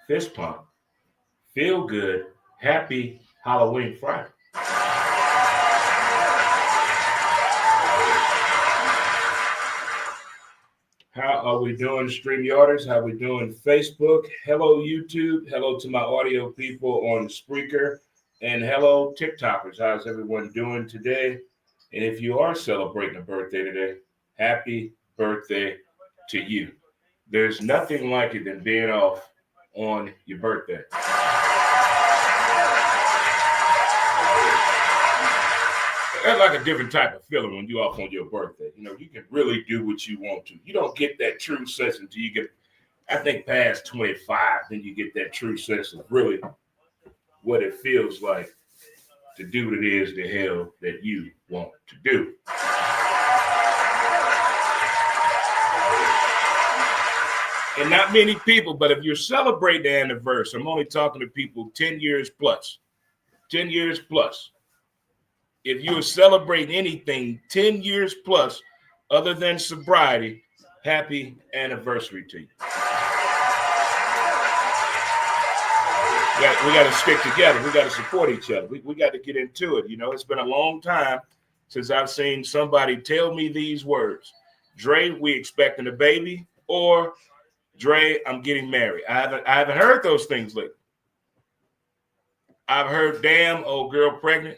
fist pump, feel good, happy Halloween Friday. How are we doing, StreamYarders? How are we doing, Facebook? Hello, YouTube. Hello to my audio people on Spreaker. And hello, TikTokers. How's everyone doing today? And if you are celebrating a birthday today, happy birthday to you. There's nothing like it than being off on your birthday. That's like a different type of feeling when you're off on your birthday. You know, you can really do what you want to. You don't get that true sense until you get, I think, past 25. Then you get that true sense of really what it feels like to do what it is the hell that you want to do. And not many people, but if you're celebrating the anniversary, I'm only talking to people 10 years plus. 10 years plus. If you're celebrating anything 10 years plus other than sobriety, happy anniversary to you. We got to stick together. We got to support each other. We got to get into it. You know, it's been a long time since I've seen somebody tell me these words. Dre, we expecting a baby, or Dre, I'm getting married. I haven't heard those things lately. I've heard, damn, old girl pregnant.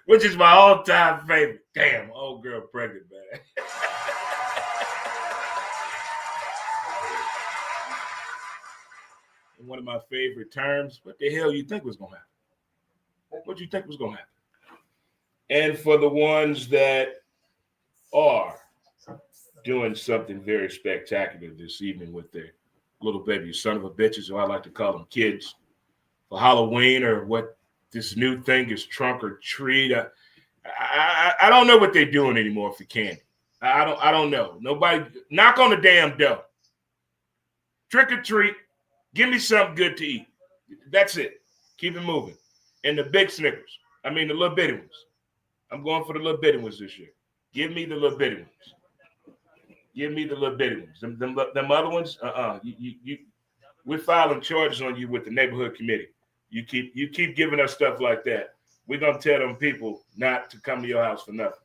Which is my all-time favorite. Damn, old girl pregnant, man. And one of my favorite terms, what the hell you think was going to happen? What you think was going to happen? And for the ones that are doing something very spectacular this evening with their little baby son of a bitches, or I like to call them kids, for Halloween, or what this new thing is, trunk or treat. I don't know what they're doing anymore for candy. I don't know. Nobody knock on the damn door. Trick or treat. Give me something good to eat. That's it. Keep it moving. And the big Snickers. I mean the little bitty ones. I'm going for the little bitty ones this year. Give me the little bitty ones. Give me the little bitty ones. Them other ones, we're filing charges on you with the neighborhood committee. You keep giving us stuff like that. We're gonna tell them people not to come to your house for nothing.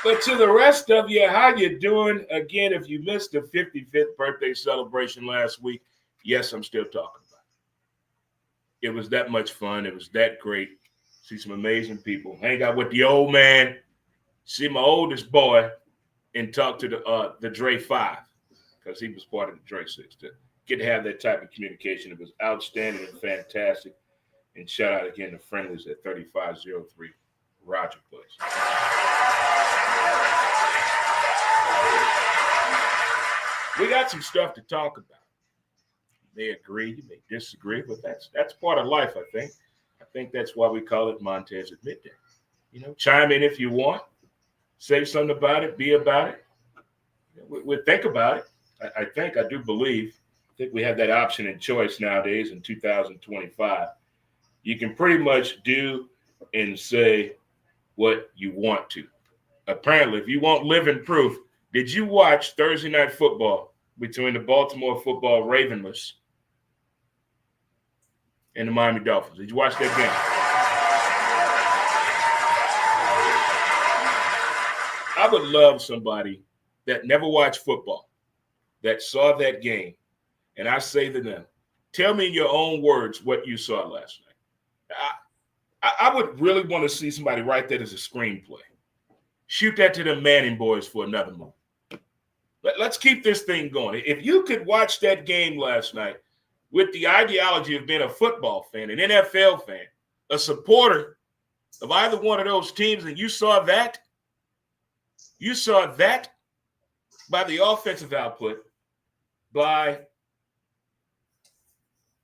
But to the rest of you, how you doing? Again, if you missed the 55th birthday celebration last week, yes, I'm still talking about it. It was that much fun. It was that great. See some amazing people. Hang out with the old man. See my oldest boy, and talk to the Dre 5, because he was part of the Dre 6. To get to have that type of communication, it was outstanding and fantastic. And shout out again to Friendlies at 3503 Roger Place. We got some stuff to talk about. You may agree, you may disagree, but that's part of life, I think. I think that's why we call it Montez at Midday. You know, chime in if you want. Say something about it. Be about it. We think about it. I do believe. I think we have that option and choice nowadays in 2025. You can pretty much do and say what you want to. Apparently, if you want living proof, did you watch Thursday Night Football between the Baltimore Football Ravens and the Miami Dolphins? Did you watch that game? I would love somebody that never watched football, that saw that game, and I say to them, tell me in your own words what you saw last night. I would really want to see somebody write that as a screenplay. Shoot that to the Manning boys for another movie. Let's keep this thing going. If you could watch that game last night with the ideology of being a football fan, an NFL fan, a supporter of either one of those teams, and you saw that by the offensive output, by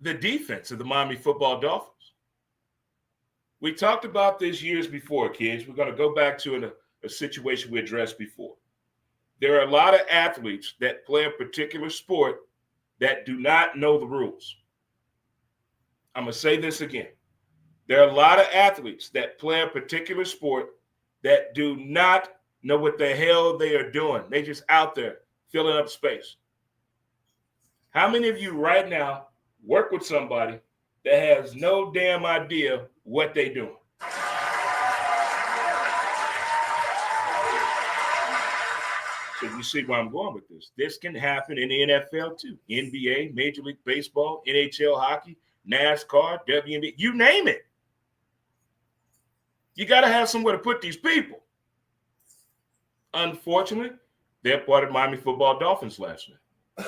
the defense of the Miami Football Dolphins. We talked about this years before, kids. We're going to go back to a situation we addressed before. There are a lot of athletes that play a particular sport that do not know the rules. I'm going to say this again. There are a lot of athletes that play a particular sport that do not know what the hell they are doing. They just out there filling up space. How many of you right now work with somebody that has no damn idea what they're doing? So you see where I'm going with this. This can happen in the NFL too. NBA, Major League Baseball, NHL hockey, NASCAR, WNBA, you name it. You got to have somewhere to put these people. Unfortunately, they're part of Miami Football Dolphins last night.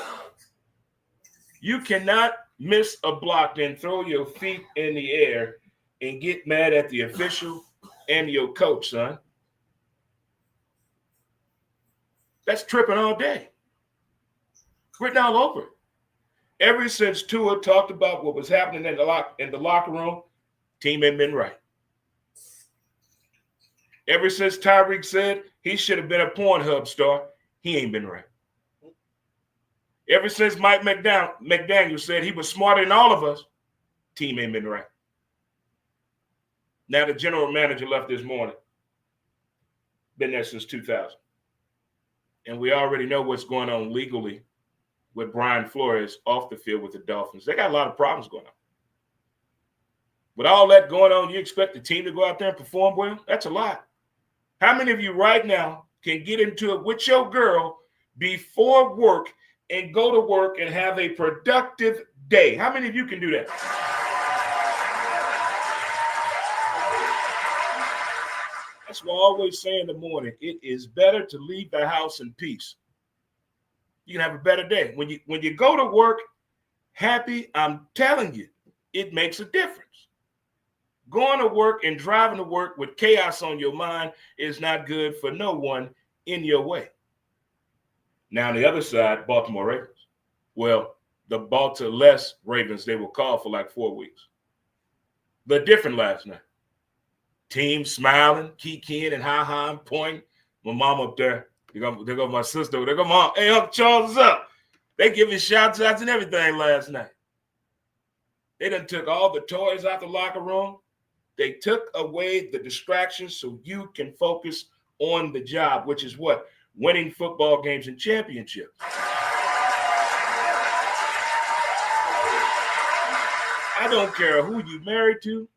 You cannot miss a block, then throw your feet in the air and get mad at the official and your coach, son. That's tripping all day. Written all over it. Ever since Tua talked about what was happening in the locker room, team ain't been right. Ever since Tyreek said he should have been a Pornhub star, he ain't been right. Ever since Mike McDaniel said he was smarter than all of us, team ain't been right. Now the general manager left this morning. Been there since 2000. And we already know what's going on legally with Brian Flores off the field with the Dolphins. They got a lot of problems going on. With all that going on, you expect the team to go out there and perform well? That's a lot. How many of you right now can get into it with your girl before work and go to work and have a productive day? How many of you can do that? That's what I always say in the morning. It is better to leave the house in peace. You can have a better day. When you go to work happy, I'm telling you, it makes a difference. Going to work and driving to work with chaos on your mind is not good for no one in your way. Now, on the other side, Baltimore Ravens. Well, the Baltimore Ravens, they were called for like 4 weeks. But different last night. Team smiling, kikiing and ha-ha and pointing. My mom up there. There go my sister. There go mom. Hey, Uncle Charles, what's up? They giving shout outs and everything last night. They done took all the toys out the locker room. They took away the distractions so you can focus on the job, which is what? Winning football games and championships. I don't care who you married to,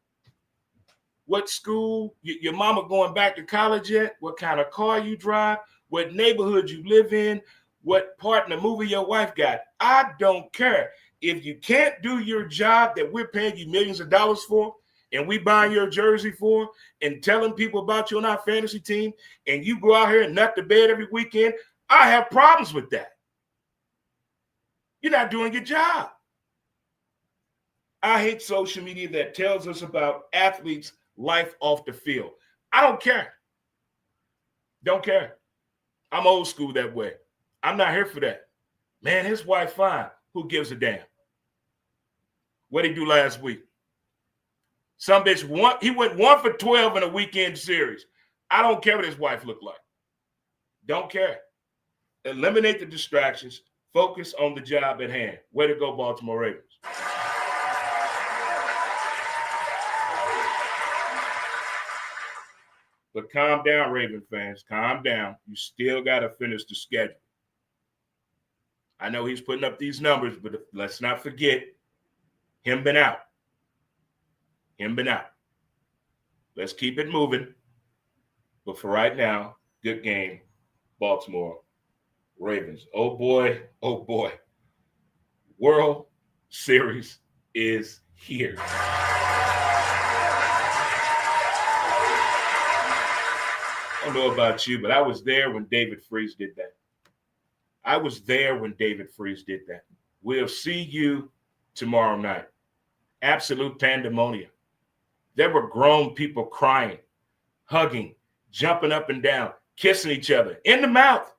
what school, your mama going back to college yet, what kind of car you drive, what neighborhood you live in, what part in the movie your wife got. I don't care. If you can't do your job that we're paying you millions of dollars for, and we buying your jersey for, and telling people about you on our fantasy team, and you go out here and nut the bed every weekend, I have problems with that. You're not doing your job. I hate social media that tells us about athletes' life off the field. I don't care. Don't care. I'm old school that way. I'm not here for that. Man, his wife fine. Who gives a damn? What'd he do last week? Some bitch he went 1 for 12 in a weekend series. I don't care what his wife looked like. Don't care. Eliminate the distractions. Focus on the job at hand. Way to go, Baltimore Ravens. But calm down, Raven fans. Calm down. You still got to finish the schedule. I know he's putting up these numbers, but let's not forget him been out. Him been out. Let's keep it moving. But for right now, good game, Baltimore Ravens. Oh, boy. Oh, boy. World Series is here. I don't know about you, but I was there when David Freese did that. I was there when David Freese did that. We'll see you tomorrow night. Absolute pandemonium. There were grown people crying, hugging, jumping up and down, kissing each other in the mouth,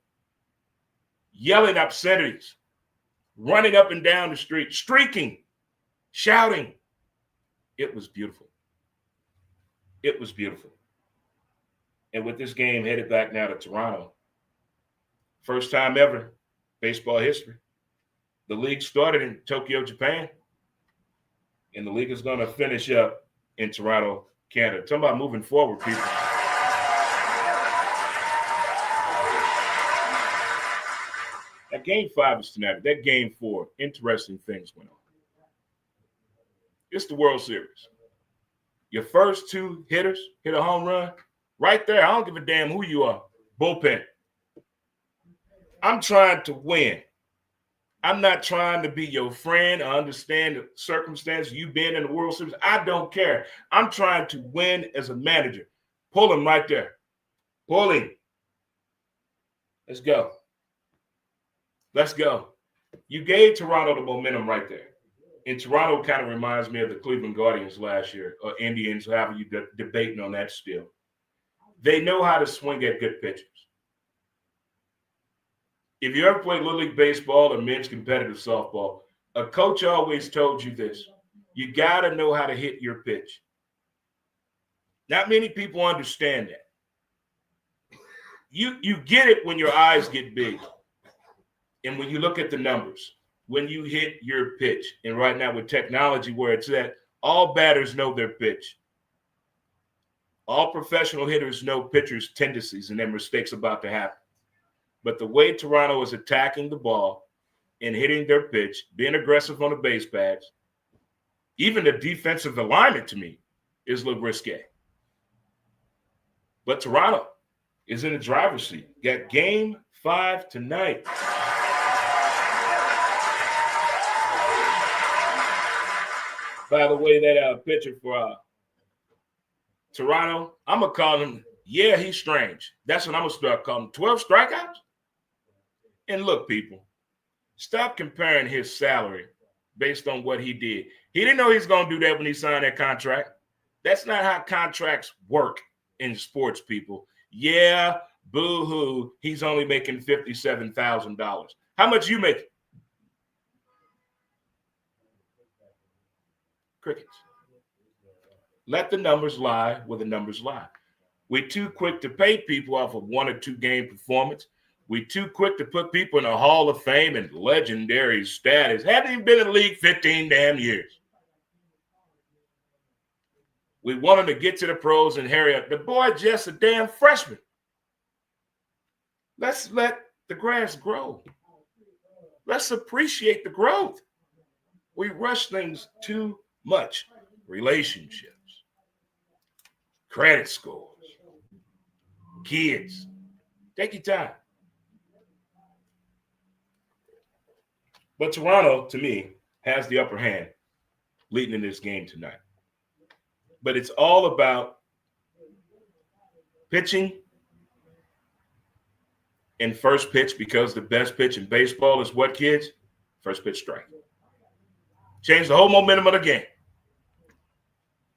yelling obscenities, running up and down the street, streaking, shouting. It was beautiful. It was beautiful. And with this game headed back now to Toronto, first time ever, baseball history. The league started in Tokyo, Japan, and the league is going to finish up in Toronto, Canada. Talking about moving forward, people. Game 5 is tonight. That Game 4, interesting things went on. It's the World Series. Your first two hitters hit a home run right there. I don't give a damn who you are. Bullpen. I'm trying to win. I'm not trying to be your friend. I understand the circumstance you being in the World Series. I don't care. I'm trying to win as a manager. Pull him right there. Pull him. Let's go. Let's go. You gave Toronto the momentum right there. And Toronto kind of reminds me of the Cleveland Guardians last year, or Indians, however you debating on that still. They know how to swing at good pitchers. If you ever played Little League Baseball or men's competitive softball, a coach always told you this. You got to know how to hit your pitch. Not many people understand that. You get it when your eyes get big. And when you look at the numbers, when you hit your pitch, and right now with technology where it's at, all batters know their pitch. All professional hitters know pitchers' tendencies and their mistakes about to happen. But the way Toronto is attacking the ball and hitting their pitch, being aggressive on the base paths, even the defensive alignment to me is a little risque. But Toronto is in the driver's seat. Got Game 5 tonight. By the way, that pitcher for Toronto, I'm going to call him, yeah, he's strange. That's what I'm going to start calling him. 12 strikeouts? And look, people, stop comparing his salary based on what he did. He didn't know he was going to do that when he signed that contract. That's not how contracts work in sports, people. Yeah, boo-hoo, he's only making $57,000. How much you making? Crickets. Let the numbers lie where the numbers lie. We're too quick to pay people off of 1 or 2 game performance. We're too quick to put people in a Hall of Fame and legendary status. Haven't even been in the league 15 damn years. We want them to get to the pros and hurry up. The boy just a damn freshman. Let's let the grass grow. Let's appreciate the growth. We rush things too much. Relationships, credit scores, kids. Take your time. But Toronto, to me, has the upper hand leading in this game tonight. But it's all about pitching and first pitch, because the best pitch in baseball is what, kids? First pitch strike. Change the whole momentum of the game.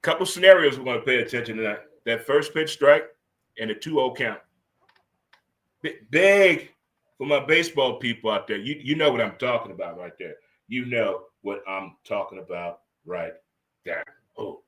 Couple scenarios we're going to pay attention to tonight. That first pitch strike and the 2-0 count. Big for my baseball people out there. You know what I'm talking about right there. You know what I'm talking about right there. Oh.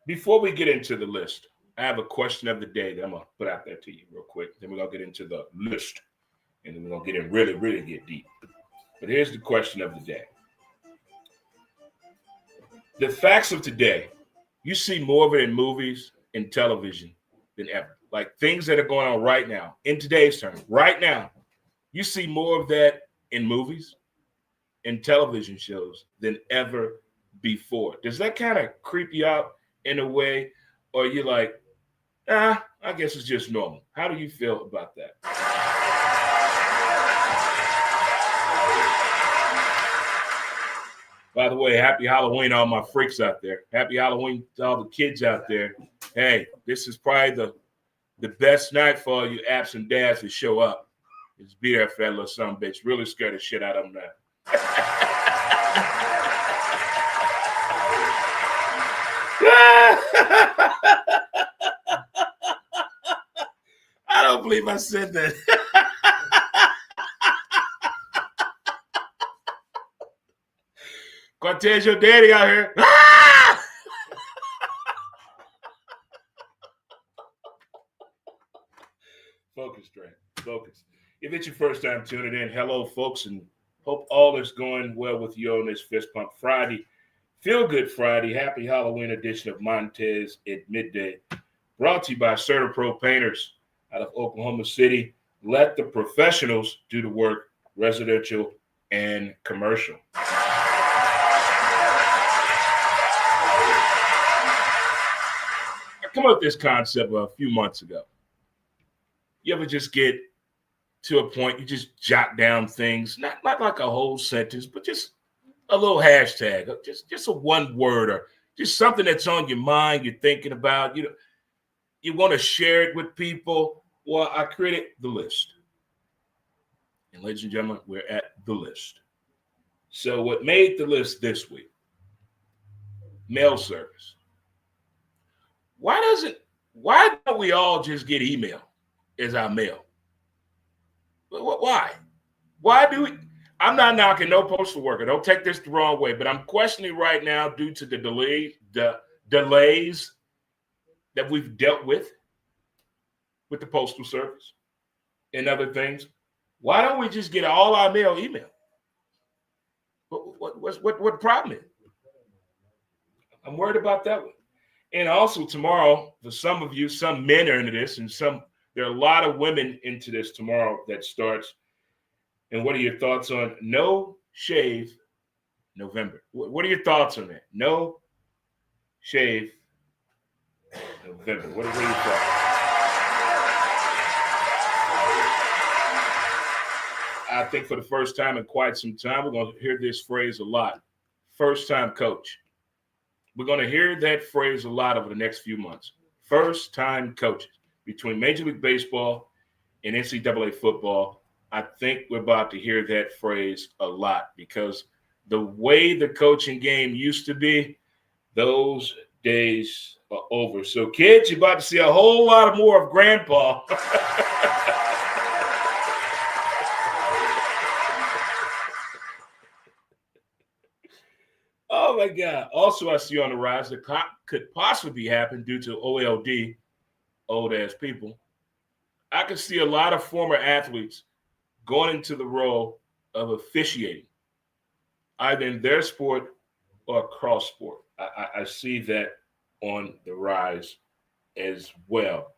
Before we get into the list, I have a question of the day that I'm going to put out there to you real quick. Then we're going to get into the list. And then we're going to get in really get deep. But here's the question of the day. The facts of today, you see more of it in movies and television than ever. Like things that are going on right now, in today's terms, right now, you see more of that in movies and television shows than ever before. Does that kind of creep you out in a way? Or you're like, I guess it's just normal. How do you feel about that? By the way, happy Halloween to all my freaks out there. Happy Halloween to all the kids out there. Hey, this is probably the best night for all you absent dads to show up. Just be there for that little son of a bitch. Really scared the shit out of them now. I don't believe I said that. Montez, your daddy out here. Focus, Trey. Focus. If it's your first time tuning in, hello, folks, and Hope all is going well with you on this Fist Pump Friday. Feel Good Friday. Happy Halloween edition of Montez at midday. Brought to you by CertaPro Painters out of Oklahoma City. Let the professionals do the work, residential and commercial. I come up with this concept a few months ago. You ever just get to a point, you just jot down things, not like a whole sentence, but just a little hashtag, just a one word, or just something that's on your mind, you're thinking about, you want to share it with people. Well, I created the list. And ladies and gentlemen, we're at the list. So what made the list this week? Mail service. Why don't we all just get email as our mail? Why? Why do we? I'm not knocking no postal worker. Don't take this the wrong way, but I'm questioning right now due to the delays that we've dealt with the postal service and other things. Why don't we just get all our mail email? What problem is? I'm worried about that one. And also tomorrow, for some of you, some men are into this, and there are a lot of women into this tomorrow that starts. And what are your thoughts on No Shave November? What are your thoughts on that? No Shave November. What are your thoughts? I think for the first time in quite some time, we're going to hear this phrase a lot. First-time coach. We're going to hear that phrase a lot over the next few months. First-time coaches. Between Major League Baseball and NCAA football, I think we're about to hear that phrase a lot, because the way the coaching game used to be, those days are over. So, kids, you're about to see a whole lot more of Grandpa. Oh, my God. Also, I see on the rise that could possibly happen due to OLD, old-ass people. I could see a lot of former athletes going into the role of officiating, either in their sport or cross sport. I see that on the rise as well.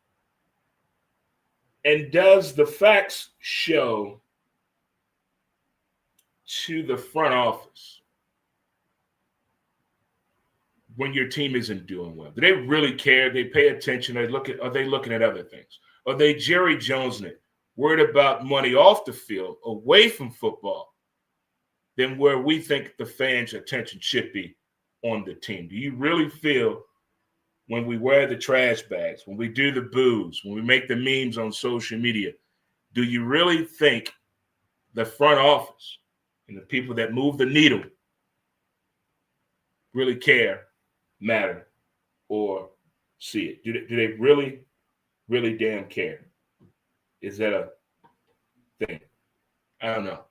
And does the facts show to the front office when your team isn't doing well? Do they really care? They pay attention? Are they looking at other things? Are they Jerry Jonesing it, worried about money off the field, away from football, than where we think the fans' attention should be on the team? Do you really feel when we wear the trash bags, when we do the boos, when we make the memes on social media, do you really think the front office and the people that move the needle really care, matter, or see it? Do they really, really damn care? Is that a thing? I don't know.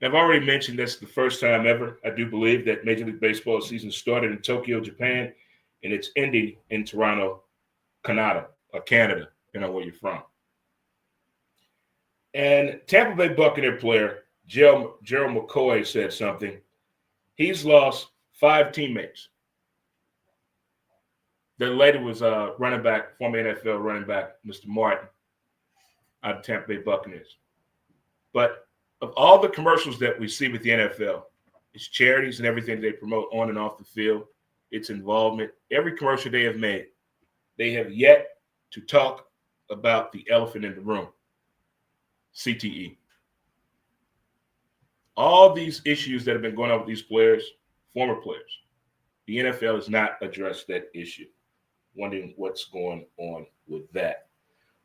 I've already mentioned this the first time ever. I do believe that Major League Baseball season started in Tokyo, Japan, and it's ending in Toronto, Canada, depending on where you're from. And Tampa Bay Buccaneer player Gerald McCoy said something. He's lost 5 teammates. The later was running back, former NFL running back, Mr. Martin, out of Tampa Bay Buccaneers. But of all the commercials that we see with the NFL, it's charities and everything they promote on and off the field, its involvement, every commercial they have made, they have yet to talk about the elephant in the room, CTE. All these issues that have been going on with these players, former players, the NFL has not addressed that issue. Wondering what's going on with that.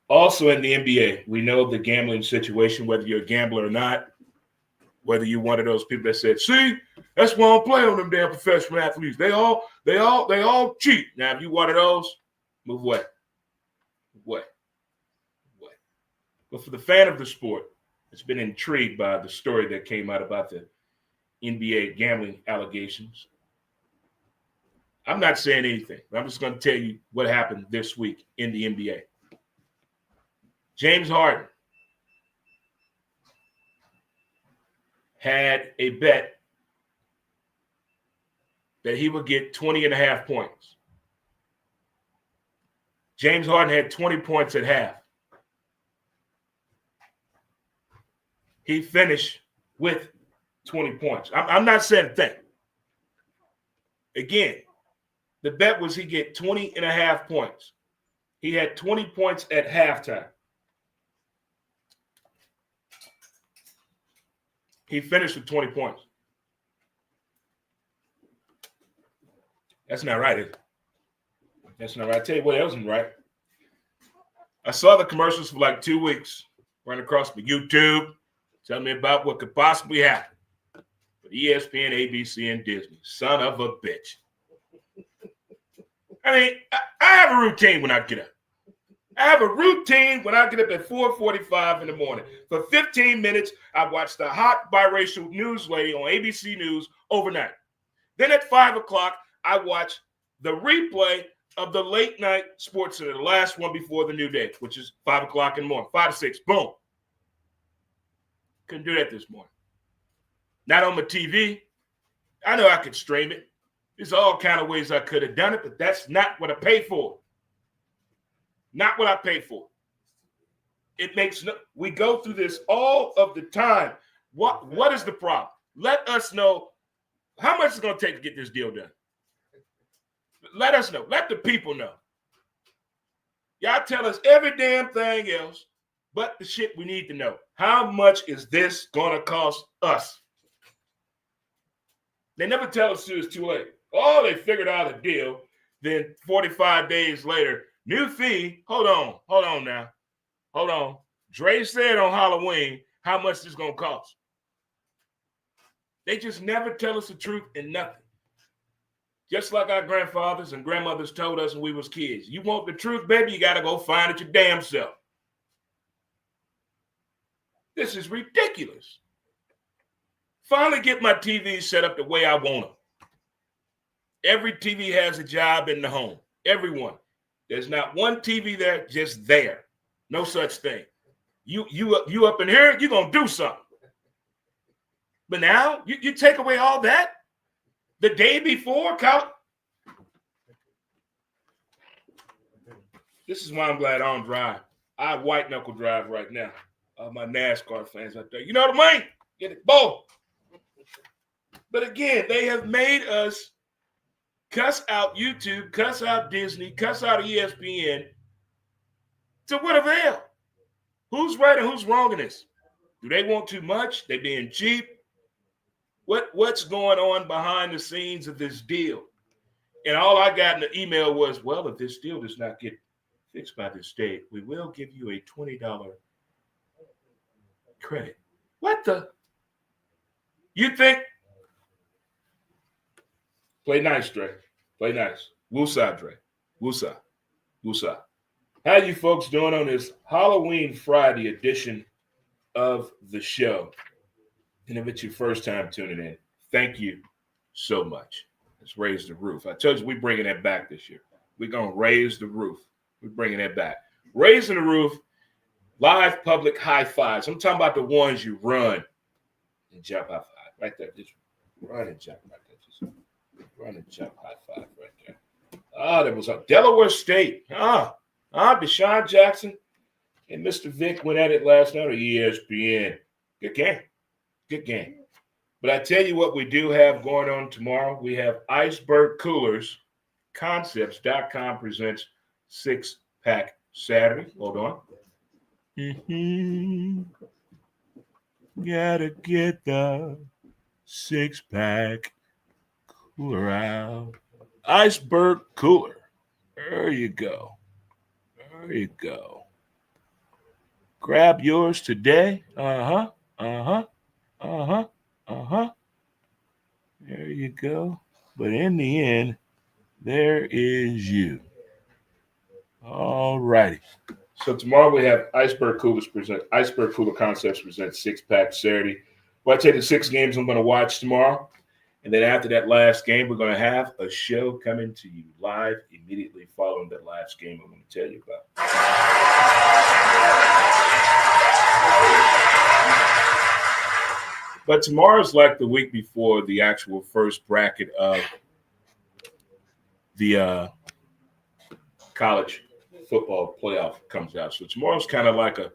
Also in the NBA, we know the gambling situation, whether you're a gambler or not, whether you're one of those people that said, see, that's why I don't play on them damn professional athletes. They all cheat. Now, if you one of those, move away. But for the fan of the sport, it's been intrigued by the story that came out about the NBA gambling allegations. I'm not saying anything. I'm just going to tell you what happened this week in the NBA. James Harden had a bet that he would get 20.5 points. James Harden had 20 points at half. He finished with 20 points. I'm not saying a thing. Again, the bet was he get 20.5 points. He had 20 points at halftime. He finished with 20 points. That's not right, is it? That's not right. I tell you what else isn't right. I saw the commercials for like 2 weeks, running across the YouTube, telling me about what could possibly happen with ESPN, ABC, and Disney. Son of a bitch. I mean, I have a routine when I get up. I have a routine when I get up at 4:45 in the morning. For 15 minutes, I watch the hot biracial news lady on ABC News overnight. Then at 5 o'clock, I watch the replay of the late night sports center, the last one before the new day, which is 5 o'clock in the morning, 5 to 6, boom. Couldn't do that this morning. Not on my TV. I know I could stream it. There's all kind of ways I could have done it, but that's not what I paid for. Not what I paid for. It makes no, we go through this all of the time. What is the problem? Let us know how much it's going to take to get this deal done. Let us know. Let the people know. Y'all tell us every damn thing else but the shit we need to know. How much is this going to cost us? They never tell us it's too late. Oh, they figured out a deal. Then 45 days later, new fee. Hold on now. Hold on. Dre said on Halloween how much this going to cost. They just never tell us the truth and nothing. Just like our grandfathers and grandmothers told us when we was kids. You want the truth, baby, you got to go find it your damn self. This is ridiculous. Finally get my TV set up the way I want them. Every TV has a job in the home. Everyone. There's not one TV there, just there. No such thing. You up in here, you're going to do something. But now, you take away all that? The day before, this is why I'm glad I don't drive. I white knuckle drive right now. My NASCAR fans out there. You know what I mean? Get it, both. But again, they have made us cuss out YouTube, cuss out Disney, cuss out ESPN. To what avail? Who's right and who's wrong in this? Do they want too much? They being cheap? What's going on behind the scenes of this deal? And all I got in the email was, well, if this deal does not get fixed by this date, we will give you a $20 credit. What the? You think? Play nice, Dre. Play nice. Woosah, Dre. Woosah. Woosah. How you folks doing on this Halloween Friday edition of the show? And if it's your first time tuning in, thank you so much. Let's raise the roof. I told you we're bringing that back this year. We're going to raise the roof. We're bringing that back. Raising the roof, live public high fives. I'm talking about the ones you run and jump high five. Right there. Just run and jump right there. Just run and jump high five right there. That was a Delaware State. Deshaun Jackson and Mr. Vick went at it last night on ESPN. Good game. Good game. But I tell you what we do have going on tomorrow. We have Iceberg Coolers. Concepts.com presents 6-Pack Saturday. Hold on. Gotta get the 6-Pack cooler out. Iceberg Cooler. There you go. There you go. Grab yours today. There you go. But in the end, there is you. All righty. So tomorrow we have Iceberg Cooler Concepts present 6-Pack Saturday. Well, I tell you the 6 games I'm going to watch tomorrow. And then after that last game, we're going to have a show coming to you live immediately following that last game I'm going to tell you about. But tomorrow's like the week before the actual first bracket of the college football playoff comes out. So tomorrow's kind of like the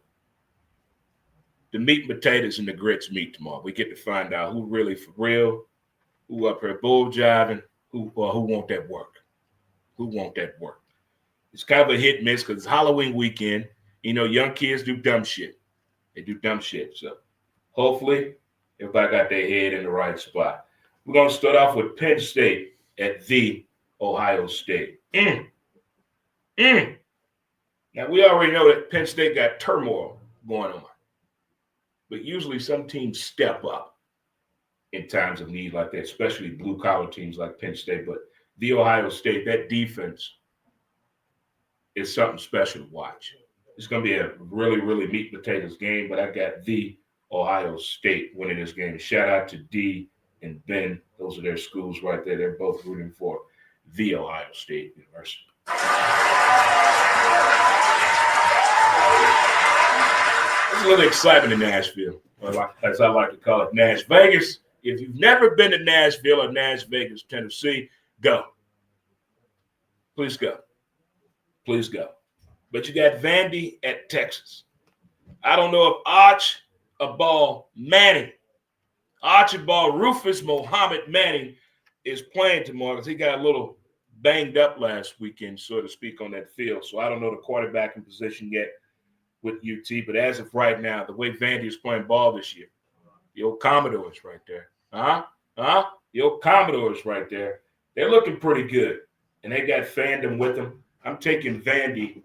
meat and potatoes and the grits meet tomorrow. We get to find out who really for real, who up here bull jiving, who want that work. Who want that work. It's kind of a hit and miss because it's Halloween weekend. You know, young kids do dumb shit. They do dumb shit. So hopefully everybody got their head in the right spot. We're going to start off with Penn State at the Ohio State. Now, we already know that Penn State got turmoil going on. But usually some teams step up in times of need like that, especially blue-collar teams like Penn State. But the Ohio State, that defense is something special to watch. It's going to be a really, really meat and potatoes game, but I got the Ohio State winning this game. Shout out to D and Ben. Those are their schools right there. They're both rooting for the Ohio State University. There's a little excitement in Nashville, as I like to call it, Nash Vegas. If you've never been to Nashville or Nash Vegas, Tennessee, go. Please go. Please go. But you got Vandy at Texas. I don't know if Archibald Rufus Muhammad Manning is playing tomorrow because he got a little banged up last weekend, so to speak, on that field. So I don't know the quarterbacking position yet with UT, but as of right now, the way Vandy is playing ball this year, the old Commodores right there. The old Commodores right there. They're looking pretty good, and they got fandom with them. I'm taking Vandy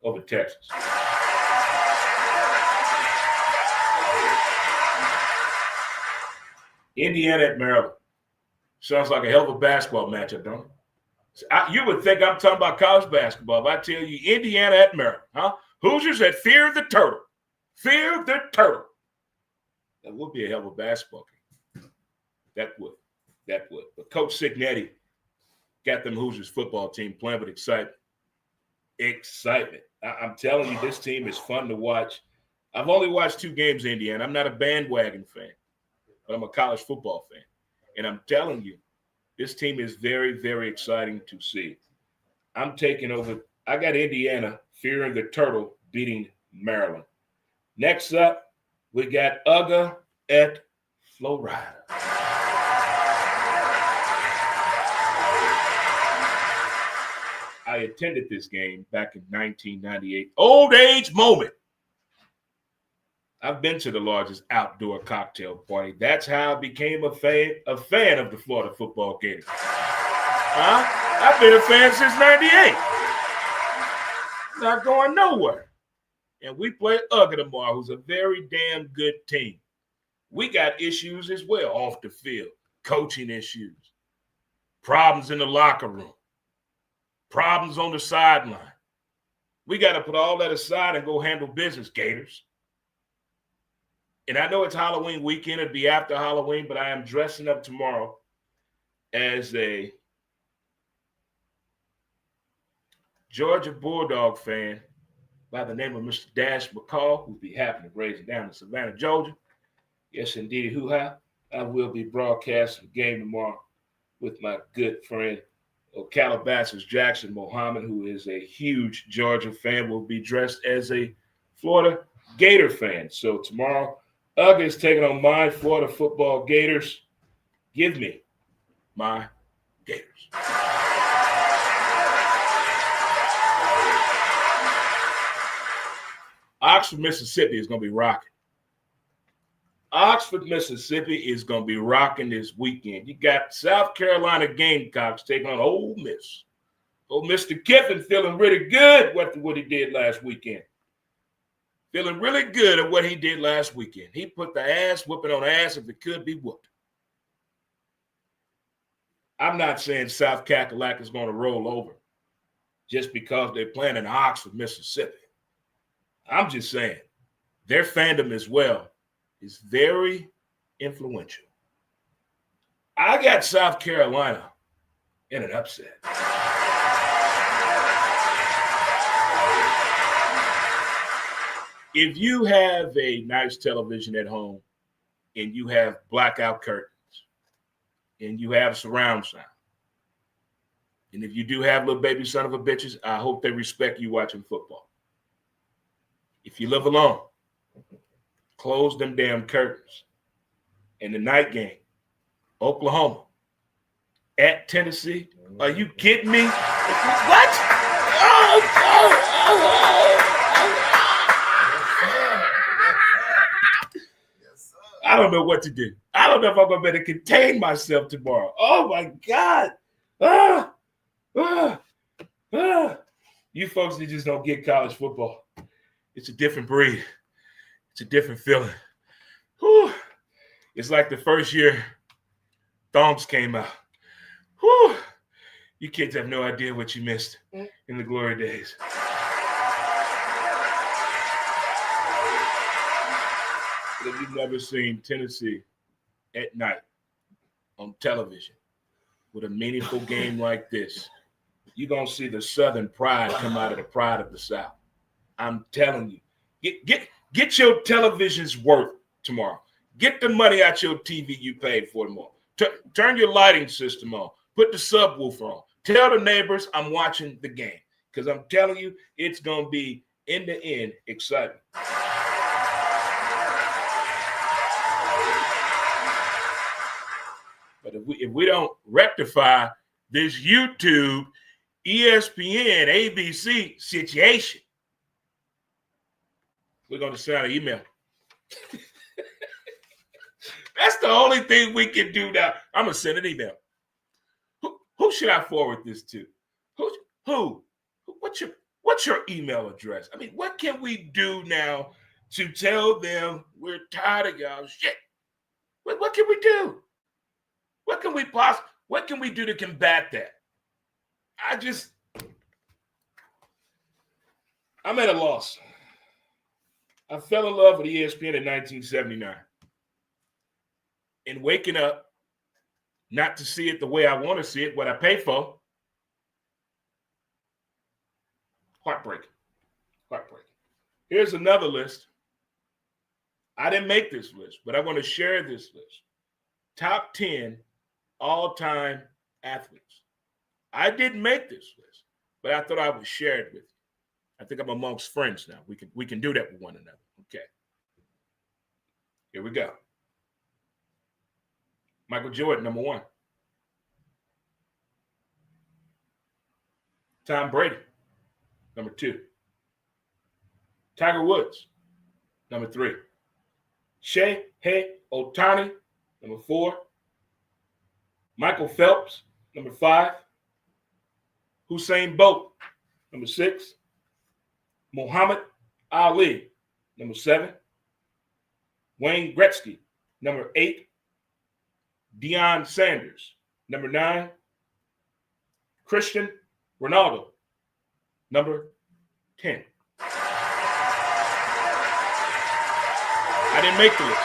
over Texas. Indiana at Maryland. Sounds like a hell of a basketball matchup, don't it? You would think I'm talking about college basketball, but I tell you, Indiana at Maryland, Hoosiers at Fear the Turtle. Fear the Turtle. That would be a hell of a basketball game. That would. But Coach Cignetti got them Hoosiers football team playing with excitement. I'm telling you, this team is fun to watch. I've only watched 2 games in Indiana. I'm not a bandwagon fan, but I'm a college football fan. And I'm telling you, this team is very, very exciting to see. I'm taking over. I got Indiana fearing the turtle beating Maryland. Next up, we got UGA at Florida. I attended this game back in 1998. Old age moment. I've been to the largest outdoor cocktail party. That's how I became a fan of the Florida football Gators. I've been a fan since 98. Not going nowhere. And we play UGA tomorrow, who's a very damn good team. We got issues as well off the field. Coaching issues. Problems in the locker room. Problems on the sideline. We got to put all that aside and go handle business, Gators. And I know it's Halloween weekend. It'll be after Halloween, but I am dressing up tomorrow as a Georgia Bulldog fan by the name of Mr. Dash McCall, who'll be happy to raise it down in Savannah, Georgia. Yes, indeed, hoo-ha. I will be broadcasting the game tomorrow with my good friend, Calabasas Jackson Mohammed, who is a huge Georgia fan, will be dressed as a Florida Gator fan. So tomorrow, UGA is taking on my Florida football Gators. Give me my Gators. Oxford, Mississippi is going to be rocking. Oxford, Mississippi is going to be rocking this weekend. You got South Carolina Gamecocks taking on Ole Miss. Old Mr. Kiffin feeling really good what he did last weekend. Feeling really good at what he did last weekend. He put the ass whooping on ass if it could be whooped. I'm not saying South Cackalack is going to roll over just because they're playing in Oxford, Mississippi. I'm just saying their fandom as well is very influential. I got South Carolina in an upset. If you have a nice television at home and you have blackout curtains and you have surround sound. And if you do have little baby son of a bitches, I hope they respect you watching football. If you live alone, close them damn curtains. In the night game, Oklahoma at Tennessee. Are you kidding me? What? I don't know what to do. I don't know if I'm going to be able to contain myself tomorrow. Oh, my God. You folks that just don't get college football. It's a different breed. It's a different feeling. Whew. It's like the first year thongs came out. Whew. You kids have no idea what you missed in the glory days. But if you've never seen Tennessee at night on television with a meaningful game like this, you're going to see the Southern pride come out of the pride of the South. I'm telling you. Get your television's worth tomorrow. Get the money out your TV you paid for tomorrow. Turn your lighting system on. Put the subwoofer on. Tell the neighbors I'm watching the game. Because I'm telling you, it's going to be, in the end, exciting. But if we don't rectify this YouTube, ESPN, ABC situation, we're going to send an email. That's the only thing we can do now. I'm going to send an email. Who should I forward this to? Who? What's your email address? I mean, what can we do now to tell them we're tired of y'all shit? What can we do? What can we do to combat that? I'm at a loss. I fell in love with ESPN in 1979. And waking up not to see it the way I want to see it, what I pay for, heartbreaking. Here's another list. I didn't make this list, but I want to share this list. Top 10 all-time athletes. I didn't make this list, but I thought I would share it with you. I think I'm amongst friends now. We can do that with one another. Okay. Here we go. Michael Jordan, number 1. Tom Brady, number 2. Tiger Woods, number 3. Shohei Ohtani, number 4. Michael Phelps, number 5. Usain Bolt, number 6. Muhammad Ali, number 7. Wayne Gretzky, number 8. Deion Sanders, number 9. Cristiano Ronaldo, number 10. I didn't make the list.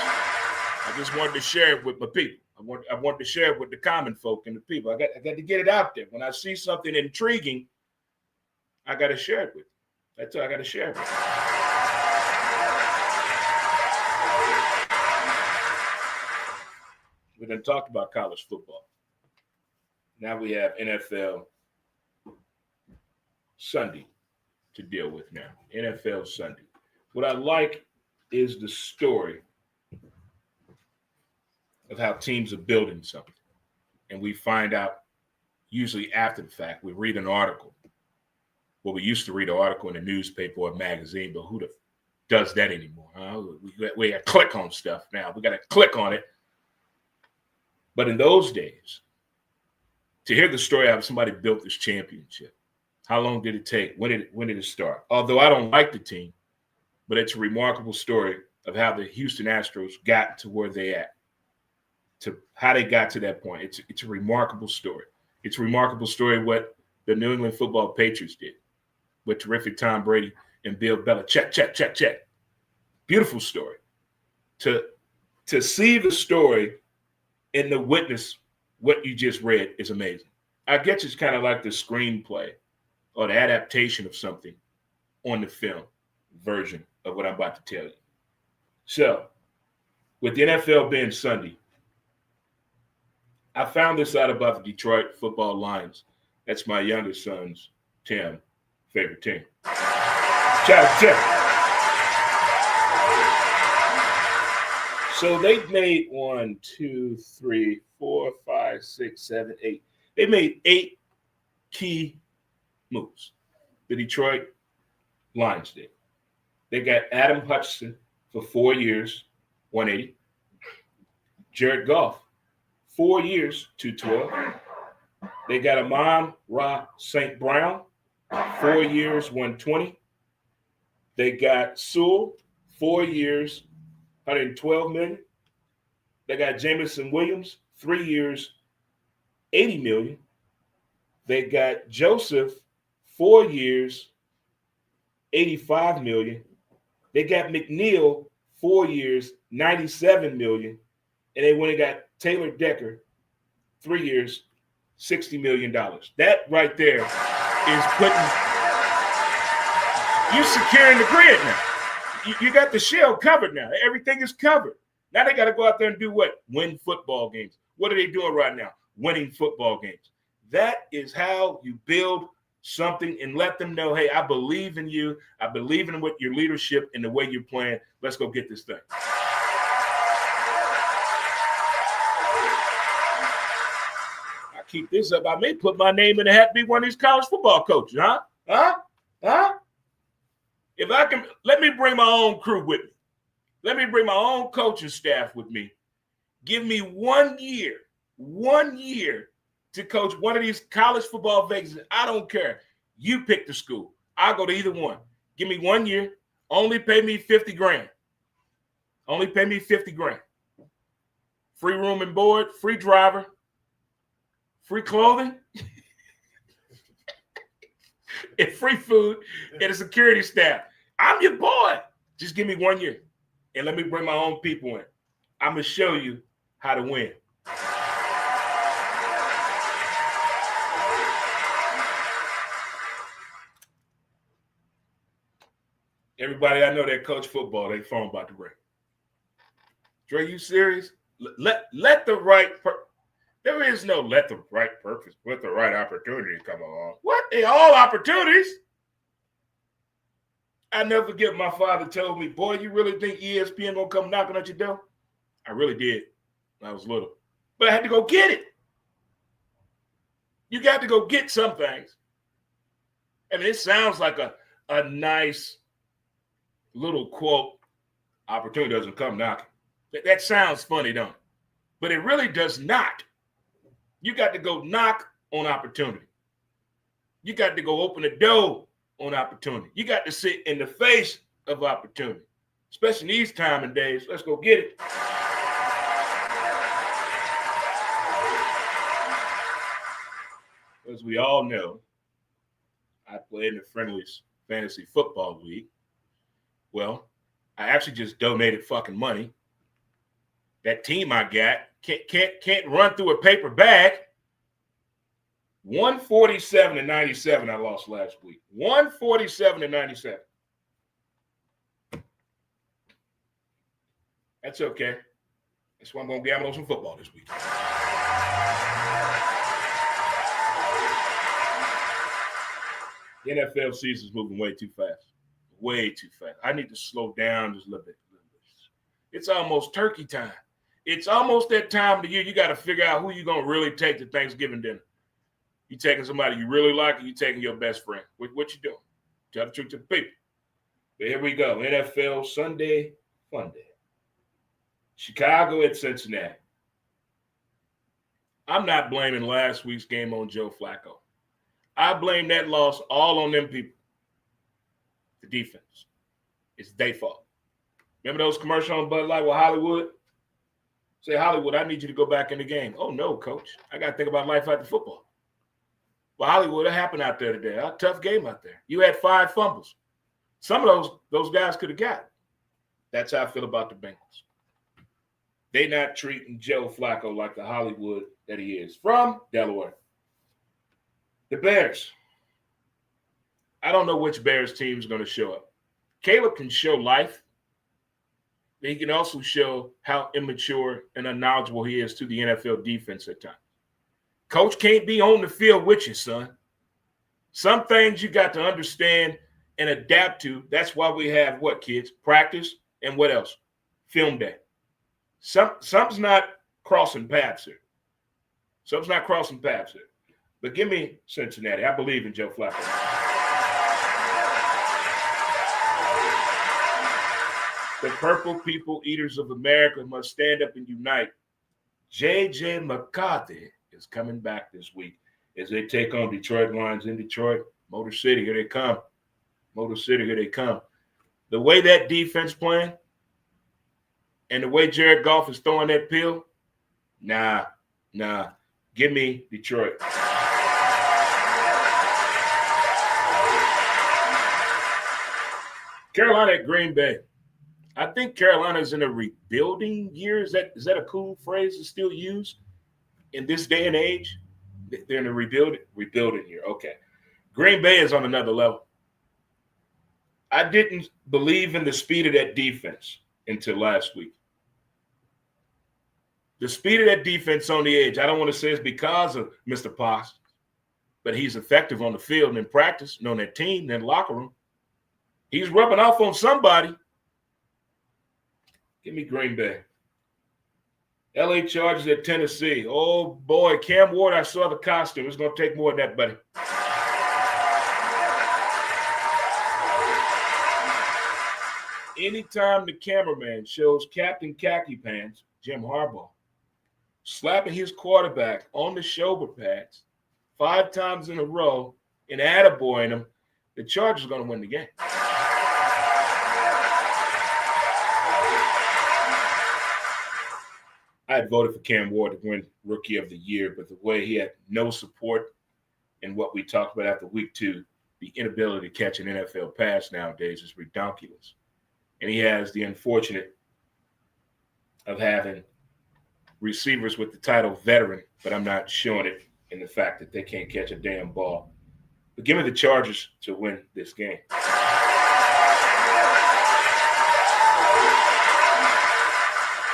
I just wanted to share it with my people. I wanted to share it with the common folk and the people. I got to get it out there. When I see something intriguing, I got to share it with you. That's all I got to share it with you. We done talked about college football. Now we have NFL Sunday to deal with now. NFL Sunday. What I like is the story of how teams are building something. And we find out usually after the fact. We read an article. Well, we used to read an article in a newspaper or a magazine, but who does that anymore? Huh? We got to click on stuff now. We got to click on it. But in those days, to hear the story of how somebody built this championship, how long did it take? When did it start? Although I don't like the team, but it's a remarkable story of how the Houston Astros got to where they at, to how they got to that point. It's a remarkable story. It's a remarkable story what the New England Football Patriots did with terrific Tom Brady and Bill Belichick. Check. Beautiful story. To see the story and to witness what you just read is amazing. I guess it's kind of like the screenplay or the adaptation of something on the film version of what I'm about to tell you. So with the NFL being Sunday, I found this out about the Detroit Football Lions. That's my youngest son's, Tim, favorite team. Shout out to Tim. So they made 1, 2, 3, 4, 5, 6, 7, 8. They made 8 key moves. The Detroit Lions did. They got Adam Hutchinson for 4 years, 180. Jared Goff, 4 years, 212. They got Amon-Ra St. Brown, 4 years, 120. They got Sewell, 4 years, 112 million. They got Jamison Williams, 3 years, 80 million. They got Joseph, 4 years, 85 million. They got McNeil, 4 years, 97 million. And they went and got Taylor Decker, 3 years, $60 million. That right there is putting you securing the grid now. You got the shell covered now. Everything is covered. Now they got to go out there and do what? Win football games. What are they doing right now? Winning football games. That is how you build something and let them know, hey, I believe in you. I believe in what your leadership and the way you're playing. Let's go get this thing. I keep this up. I may put my name in the hat, be one of these college football coaches, huh? If I can, let me bring my own crew with me. Let me bring my own coaching staff with me. Give me 1 year to coach one of these college football vacancies. I don't care. You pick the school. I'll go to either one. Give me 1 year. Only pay me $50,000. Only pay me $50,000. Free room and board, free driver, free clothing, and free food, and a security staff. I'm your boy. Just give me 1 year, and let me bring my own people in. I'm going to show you how to win. Everybody I know that coach football, they phone about to ring. Dre, you serious? Let the right there is no let the right purpose, let the right opportunity come along. What? They all opportunities. I never forget my father told me, boy, you really think ESPN gonna come knocking at your door? I really did when I was little. But I had to go get it. You got to go get some things. I mean, it sounds like a nice little quote, opportunity doesn't come knocking. That sounds funny, don't it? But it really does not. You got to go knock on opportunity. You got to go open the door on opportunity. You got to sit in the face of opportunity, especially in these time and days. Let's go get it. As we all know, I play in the Friendly's Fantasy Football League. Well, I actually just donated fucking money. That team I got can't run through a paper bag. 147-97 I lost last week. 147-97. That's okay. That's why I'm going to gamble on some football this week. The NFL season's moving way too fast. Way too fast. I need to slow down just a little bit. It's almost turkey time. It's almost that time of the year you got to figure out who you're going to really take to Thanksgiving dinner. You taking somebody you really like, or you taking your best friend? What you doing? Tell the truth to the people. But here we go. NFL Sunday Funday. Chicago at Cincinnati. I'm not blaming last week's game on Joe Flacco. I blame that loss all on them people. The defense. It's their fault. Remember those commercials on Bud Light with Hollywood? Say, Hollywood, I need you to go back in the game. Oh, no, coach. I got to think about life after football. Well, Hollywood, what happened out there today? A tough game out there. You had 5 fumbles. Some of those guys could have got it. That's how I feel about the Bengals. They not treating Joe Flacco like the Hollywood that he is. From Delaware. The Bears. I don't know which Bears team is going to show up. Caleb can show life. he can also show how immature and unknowledgeable he is to the NFL defense at times. Coach can't be on the field with you, son. Some things you got to understand and adapt to. That's why we have what, kids? Practice and what else? Film day. Something's not crossing paths here. Something's not crossing paths here. But give me Cincinnati. I believe in Joe Flacco. The purple people eaters of America must stand up and unite. J.J. McCarthy is coming back this week as they take on Detroit Lions in Detroit. Motor City, here they come. Motor City, here they come. The way that defense playing and the way Jared Goff is throwing that pill, nah. Give me Detroit. Carolina at Green Bay. I think Carolina's in a rebuilding year. Is that a cool phrase to still use in this day and age? They're in a rebuilding year. Okay. Green Bay is on another level. I didn't believe in the speed of that defense until last week. The speed of that defense on the edge, I don't want to say it's because of Mr. Potts, but he's effective on the field and in practice and on that team and in the locker room. He's rubbing off on somebody. Give me Green Bay. LA Chargers at Tennessee. Oh, boy, Cam Ward, I saw the costume. It's going to take more than that, buddy. Anytime the cameraman shows Captain Khaki Pants, Jim Harbaugh, slapping his quarterback on the shoulder pads 5 times in a row and attaboying him, the Chargers are going to win the game. I had voted for Cam Ward to win Rookie of the Year, but the way he had no support in what we talked about after week 2, the inability to catch an NFL pass nowadays is ridiculous. And he has the unfortunate of having receivers with the title veteran, but I'm not showing it in the fact that they can't catch a damn ball. But give me the Chargers to win this game.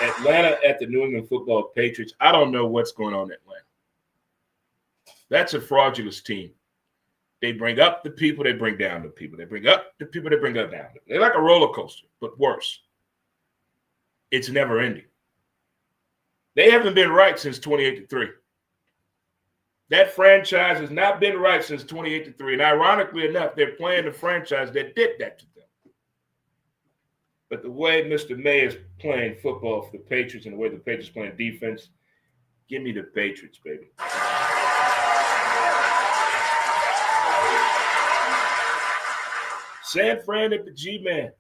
Atlanta at the New England Football Patriots. I don't know what's going on in Atlanta. That's a fraudulent team. They bring up the people, they bring down the people. They bring up the people, they bring up down. They're like a roller coaster, but worse. It's never ending. They haven't been right since 28-3. That franchise has not been right since 28-3. And ironically enough, they're playing the franchise that did that to them. But the way Mr. May is playing football for the Patriots and the way the Patriots playing defense, give me the Patriots, baby. San Fran at the G-Man.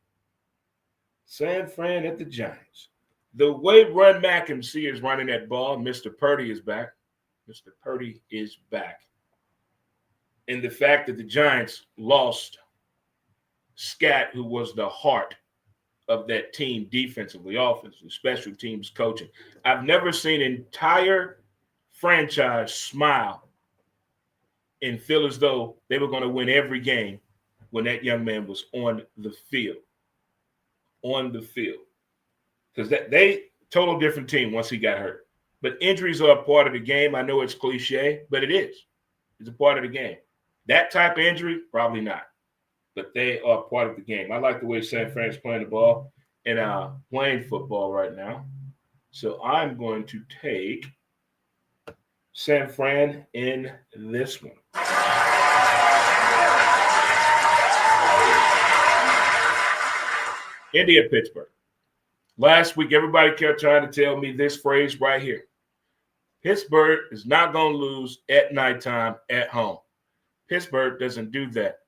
San Fran at the Giants. The way Run McMC is running that ball, Mr. Purdy is back. Mr. Purdy is back. And the fact that the Giants lost Scat, who was the heart of that team defensively, offensively, special teams coaching. I've never seen an entire franchise smile and feel as though they were going to win every game when that young man was on the field. On the field. Because they total different team once he got hurt. But injuries are a part of the game. I know it's cliche, but it is. It's a part of the game. That type of injury, probably not. But they are part of the game. I like the way San Fran's playing the ball and playing football right now. So I'm going to take San Fran in this one. Indy at Pittsburgh. Last week, everybody kept trying to tell me this phrase right here. Pittsburgh is not going to lose at nighttime at home. Pittsburgh doesn't do that.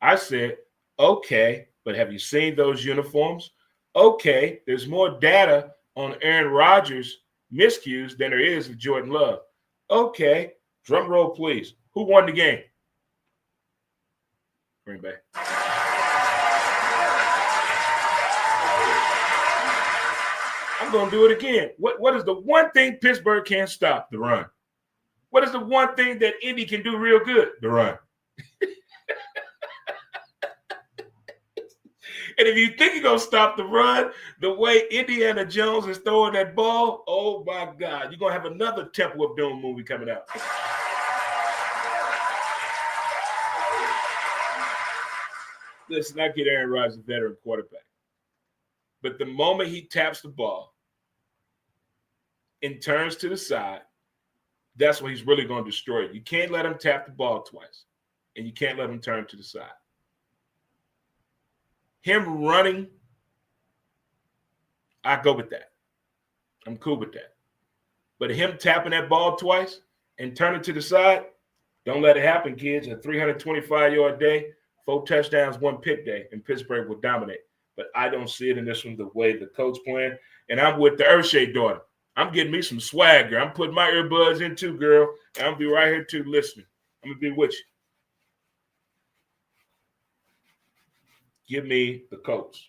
I said, okay, but have you seen those uniforms? Okay, there's more data on Aaron Rodgers' miscues than there is of Jordan Love. Okay, drum roll, please. Who won the game? Green Bay. I'm going to do it again. What is the one thing Pittsburgh can't stop? The run. What is the one thing that Indy can do real good? The run. And if you think you're going to stop the run, the way Indiana Jones is throwing that ball, oh, my God, you're going to have another Temple of Doom movie coming out. Listen, I get Aaron Rodgers, a veteran quarterback. But the moment he taps the ball and turns to the side, that's when he's really going to destroy it. You can't let him tap the ball twice, and you can't let him turn to the side. Him running, I go with that. I'm cool with that. But him tapping that ball twice and turning to the side, don't let it happen, kids. A 325-yard day, 4 touchdowns, 1 pick day, and Pittsburgh will dominate. But I don't see it in this one the way the coach playing. And I'm with the Urshay daughter. I'm getting me some swagger. I'm putting my earbuds in too, girl. And I'm going to be right here too listening. I'm going to be with you. Give me the Colts.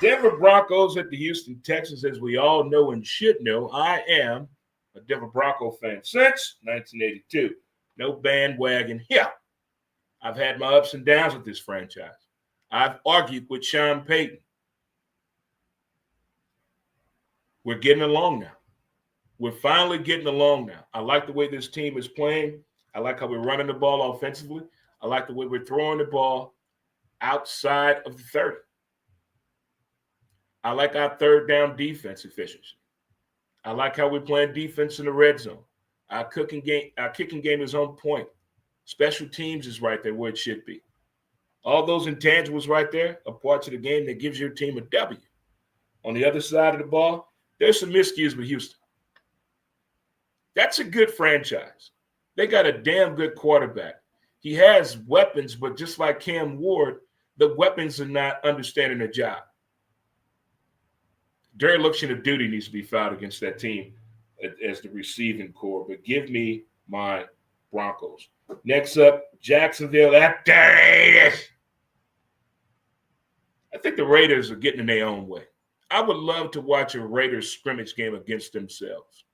Denver Broncos at the Houston Texans. As we all know and should know, I am a Denver Bronco fan since 1982. No bandwagon here. I've had my ups and downs with this franchise. I've argued with Sean Payton. We're getting along now. We're finally getting along now. I like the way this team is playing. I like how we're running the ball offensively. I like the way we're throwing the ball outside of the 30. I like our third down defense efficiency. I like how we're playing defense in the red zone. Our kicking game is on point. Special teams is right there where it should be. All those intangibles right there are parts of the game that gives your team a W. On the other side of the ball, there's some miscues with Houston. That's a good franchise. They got a damn good quarterback. He has weapons, but just like Cam Ward, the weapons are not understanding the job. Dereliction of duty needs to be fouled against that team as the receiving core, but give me my Broncos. Next up, Jacksonville at the Raiders. I think the Raiders are getting in their own way. I would love to watch a Raiders scrimmage game against themselves.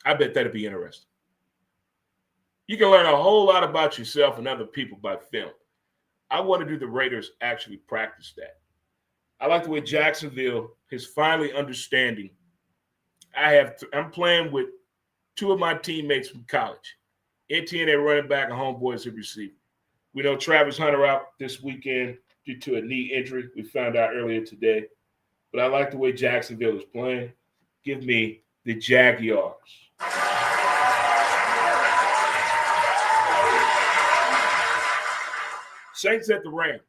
I bet that'd be interesting. You can learn a whole lot about yourself and other people by film. I want to do the Raiders actually practice that. I like the way Jacksonville is finally understanding. I'm playing with 2 of my teammates from college. Etienne at running back and homeboys at receiver. We know Travis Hunter out this weekend due to a knee injury. We found out earlier today. But I like the way Jacksonville is playing. Give me the Jaguars. Saints at the Rams.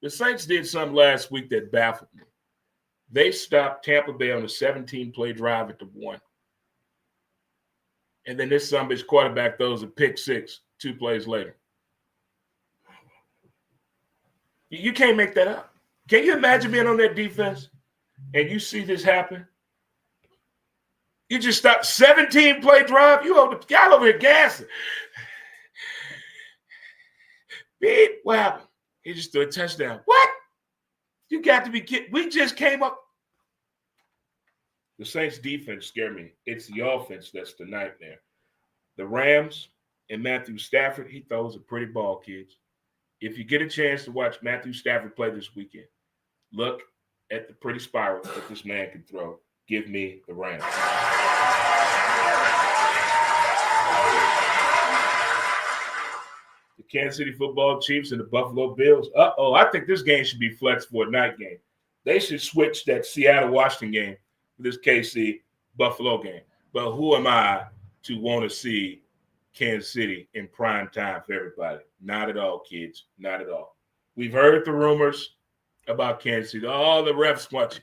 The Saints did something last week that baffled me. They stopped Tampa Bay on a 17-play drive at the 1. And then this son-of-a-bitch quarterback throws a pick 6 2 plays later. You can't make that up. Can you imagine being on that defense and you see this happen? You just stopped 17-play drive. Y'all over here gassing. Beat, what happened? He just threw a touchdown. What? You got to be kidding. We just came up. The Saints defense scared me. It's the offense that's the nightmare. The Rams and Matthew Stafford, he throws a pretty ball, kids. If you get a chance to watch Matthew Stafford play this weekend, look at the pretty spiral that this man can throw. Give me the Rams. The Kansas City Football Chiefs and the Buffalo Bills. I think this game should be flexed for a night game. They should switch that Seattle-Washington game for this KC-Buffalo game. But who am I to want to see Kansas City in prime time for everybody? Not at all, kids. Not at all. We've heard the rumors about Kansas City. All the refs want you.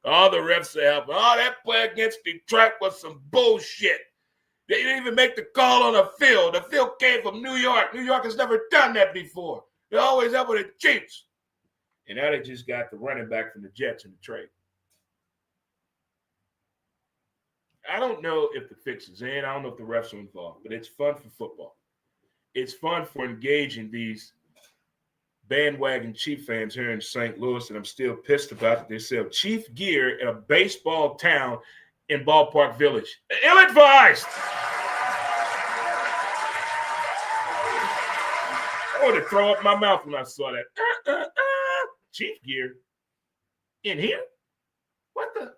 All the refs are helping. Oh, that play against Detroit was some bullshit. They didn't even make the call on the field. The field came from New York. New York has never done that before. They always help with the Chiefs. And now they just got the running back from the Jets in the trade. I don't know if the fix is in. I don't know if the refs are involved, but it's fun for football. It's fun for engaging these bandwagon Chief fans here in St. Louis, and I'm still pissed about it. They sell Chief gear in a baseball town in Ballpark Village. Ill-advised. wanted to throw up my mouth when I saw that. Chief gear in here? What the?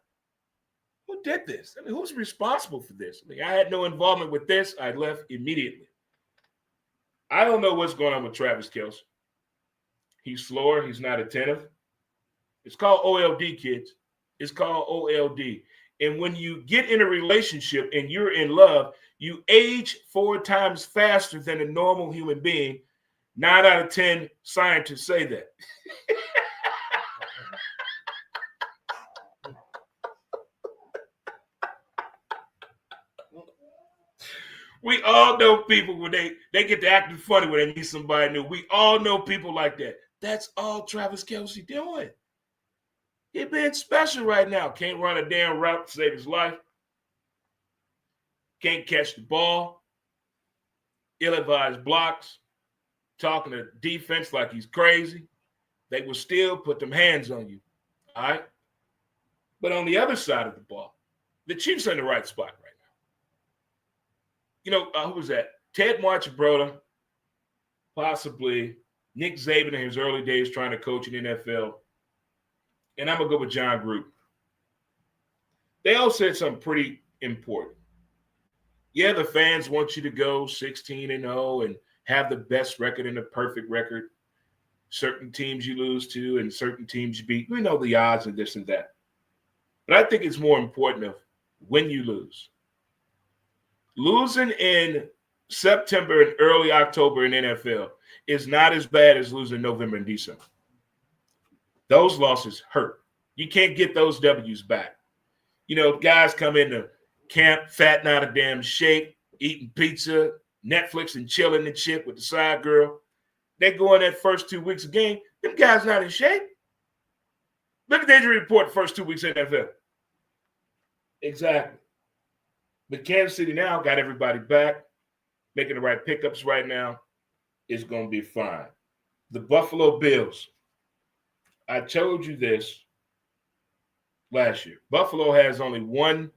Who did this? I mean, who's responsible for this? I mean, I had no involvement with this. I left immediately. I don't know what's going on with Travis Kelce. He's slower. He's not attentive. It's called OLD, kids. It's called OLD. And when you get in a relationship and you're in love, you age 4 times faster than a normal human being. 9 out of 10 scientists say that. We all know people when they get to acting funny when they meet somebody new. We all know people like that. That's all Travis Kelce doing. He being special right now. Can't run a damn route to save his life. Can't catch the ball. Ill-advised blocks. Talking to defense like he's crazy. They will still put them hands on you. All right? But on the other side of the ball, the Chiefs are in the right spot right now. You know, who was that? Ted Marchibroda, possibly Nick Saban in his early days trying to coach in the NFL. And I'm going to go with John Gruden. They all said something pretty important. Yeah, the fans want you to go 16-0 and have the best record and the perfect record. Certain teams you lose to and certain teams you beat. We know the odds and this and that. But I think it's more important of when you lose. Losing in September and early October in NFL is not as bad as losing November and December. Those losses hurt. You can't get those W's back. You know, guys come into camp fat and out of damn shape, eating pizza, Netflix and chilling and shit with the side girl. They go in that first 2 weeks of game. Them guys not in shape. Look at the injury report the first 2 weeks in NFL. Exactly. But Kansas City now got everybody back, making the right pickups right now. It's going to be fine. The Buffalo Bills. I told you this last year. Buffalo has only one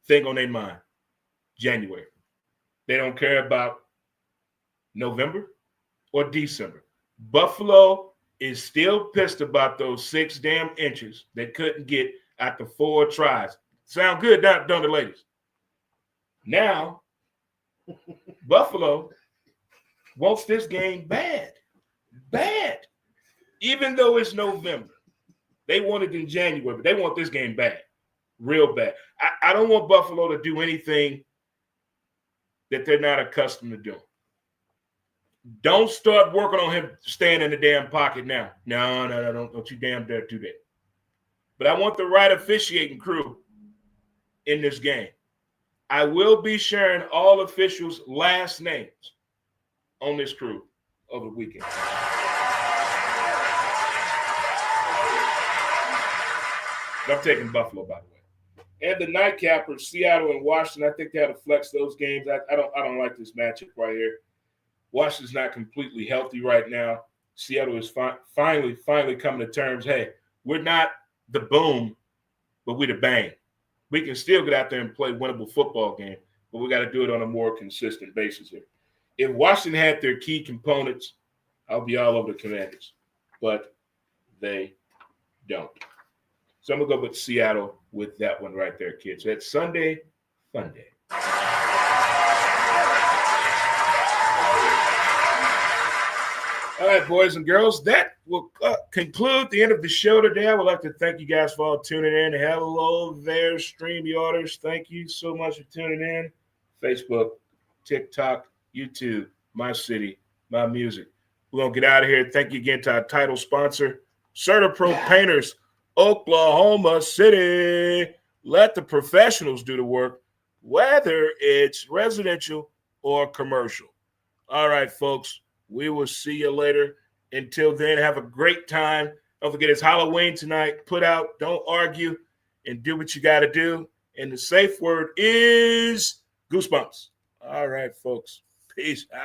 thing on their mind, January. They don't care about November or December. Buffalo is still pissed about those 6 damn inches they couldn't get after 4 tries. Sound good, don't the ladies? Now, Buffalo wants this game bad. Bad. Even though it's November. They want it in January, but they want this game bad. Real bad. I don't want Buffalo to do anything that they're not accustomed to doing. Don't start working on him staying in the damn pocket now. No, don't you damn dare do that. But I want the right officiating crew in this game. I will be sharing all officials' last names on this crew over the weekend. I'm taking Buffalo, by the way. And the nightcappers, Seattle and Washington, I think they have to flex those games. I don't like this matchup right here. Washington's not completely healthy right now. Seattle is finally coming to terms. Hey, we're not the boom, but we're the bang. We can still get out there and play winnable football game, but we got to do it on a more consistent basis here. If Washington had their key components, I'll be all over the Commanders, but they don't. So I'm going to go with Seattle with that one right there, kids. That's Sunday, Funday. All right, boys and girls, that will conclude the end of the show today. I would like to thank you guys for all tuning in. Hello there, StreamYarders. Thank you so much for tuning in. Facebook, TikTok, YouTube, my city, my music. We're going to get out of here. Thank you again to our title sponsor, CertaPro Painters, Oklahoma City. Let the professionals do the work, whether it's residential or commercial. All right, folks. We will see you later. Until then, have a great time. Don't forget it's Halloween tonight. Put out, don't argue, and do what you got to do. And the safe word is goosebumps. All right, folks. Peace out.